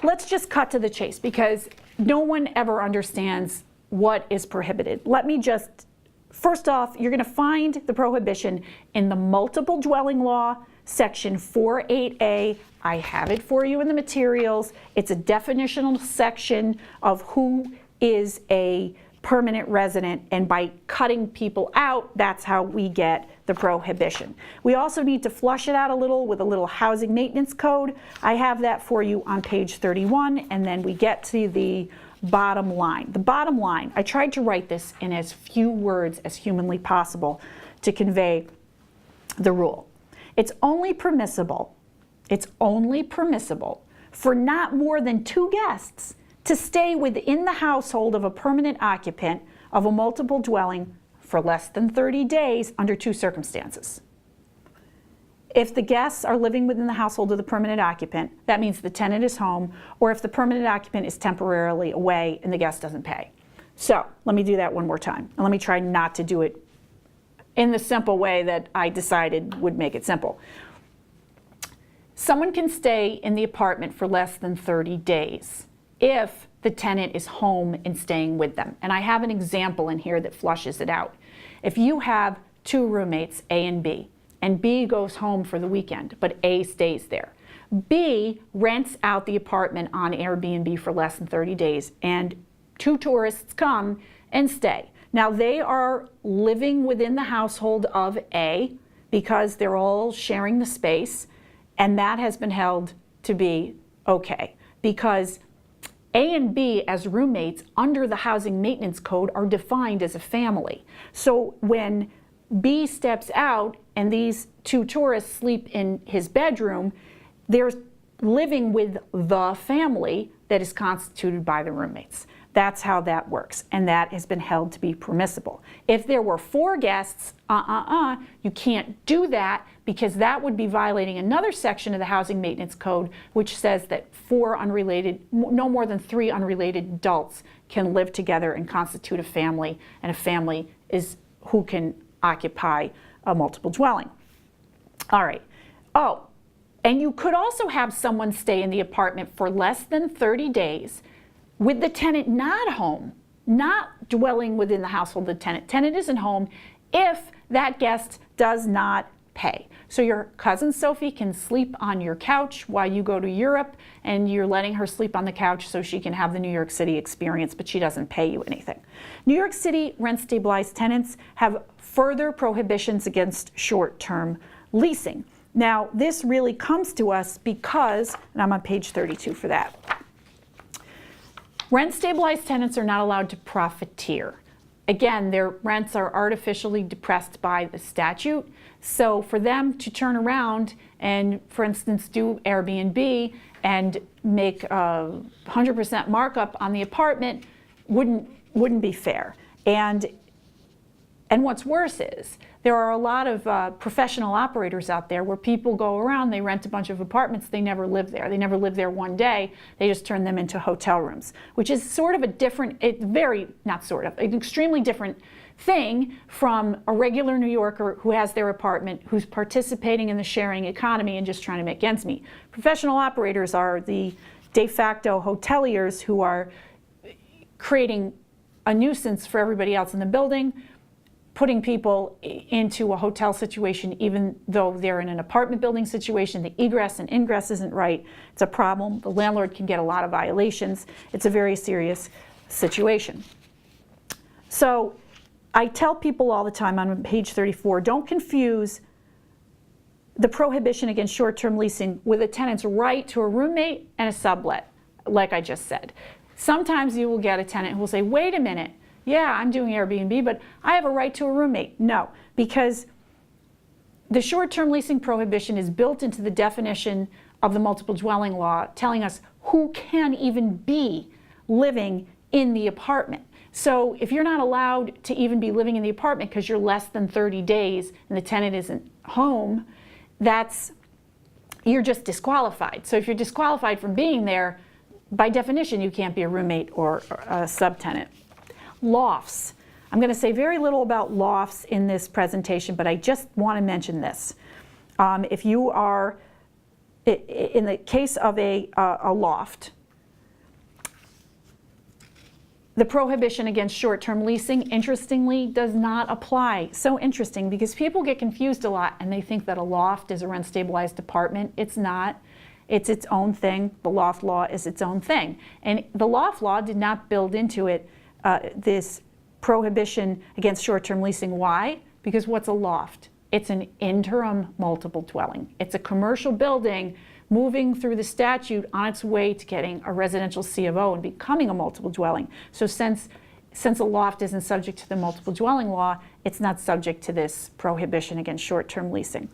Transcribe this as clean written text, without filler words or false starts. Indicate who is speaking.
Speaker 1: let's just cut to the chase because no one ever understands what is prohibited. Let me just, first off, you're going to find the prohibition in the multiple dwelling law, section 48A. I have it for you in the materials. It's a definitional section of who is a permanent resident, and by cutting people out, that's how we get the prohibition. We also need to flush it out a little with a little housing maintenance code. I have that for you on page 31, and then we get to the bottom line. The bottom line, I tried to write this in as few words as humanly possible to convey the rule. It's only permissible for not more than 2 guests to stay within the household of a permanent occupant of a multiple dwelling for less than 30 days under 2 circumstances. If the guests are living within the household of the permanent occupant, that means the tenant is home, or if the permanent occupant is temporarily away and the guest doesn't pay. So let me do that one more time, and let me try not to do it in the simple way that I decided would make it simple. Someone can stay in the apartment for less than 30 days if the tenant is home and staying with them. And I have an example in here that flushes it out. If you have 2 roommates, A and B goes home for the weekend, but A stays there. B rents out the apartment on Airbnb for less than 30 days, and 2 tourists come and stay. Now they are living within the household of A because they're all sharing the space, and that has been held to be okay because A and B as roommates under the housing maintenance code are defined as a family. So when B steps out and these 2 tourists sleep in his bedroom, they're living with the family that is constituted by the roommates. That's how that works, and that has been held to be permissible. If there were 4 guests, you can't do that because that would be violating another section of the Housing Maintenance Code, which says that no more than 3 unrelated adults can live together and constitute a family, and a family is who can occupy a multiple dwelling. All right. Oh, and you could also have someone stay in the apartment for less than 30 days with the tenant not home, not dwelling within the household of the tenant. Tenant isn't home if that guest does not pay. So your cousin Sophie can sleep on your couch while you go to Europe, and you're letting her sleep on the couch so she can have the New York City experience, but she doesn't pay you anything. New York City rent-stabilized tenants have further prohibitions against short-term leasing. Now, this really comes to us because, and I'm on page 32 for that, rent-stabilized tenants are not allowed to profiteer. Again, their rents are artificially depressed by the statute. So for them to turn around and, for instance, do Airbnb and make a 100% markup on the apartment wouldn't be fair. And what's worse is there are a lot of professional operators out there where people go around, they rent a bunch of apartments, they never live there. They never live there one day, they just turn them into hotel rooms, which is sort of a different, an extremely different thing from a regular New Yorker who has their apartment, who's participating in the sharing economy and just trying to make ends meet. Professional operators are the de facto hoteliers who are creating a nuisance for everybody else in the building, putting people into a hotel situation even though they're in an apartment building situation. The egress and ingress isn't right. It's a problem. The landlord can get a lot of violations. It's a very serious situation. So I tell people all the time on page 34, don't confuse the prohibition against short-term leasing with a tenant's right to a roommate and a sublet, like I just said. Sometimes you will get a tenant who will say, wait a minute, yeah, I'm doing Airbnb, but I have a right to a roommate. No, because the short-term leasing prohibition is built into the definition of the multiple dwelling law, telling us who can even be living in the apartment. So if you're not allowed to even be living in the apartment because you're less than 30 days and the tenant isn't home, you're just disqualified. So if you're disqualified from being there, by definition, you can't be a roommate or a subtenant. Lofts. I'm going to say very little about lofts in this presentation, but I just want to mention this. If you are, in the case of a loft, The prohibition against short-term leasing, interestingly, does not apply. So interesting, because people get confused a lot and they think that a loft is a rent-stabilized apartment. It's not. It's its own thing. The loft law is its own thing. And the loft law did not build into it this prohibition against short-term leasing. Why? Because what's a loft? It's an interim multiple dwelling. It's a commercial building moving through the statute on its way to getting a residential C of O and becoming a multiple dwelling. So since a loft isn't subject to the multiple dwelling law, it's not subject to this prohibition against short-term leasing.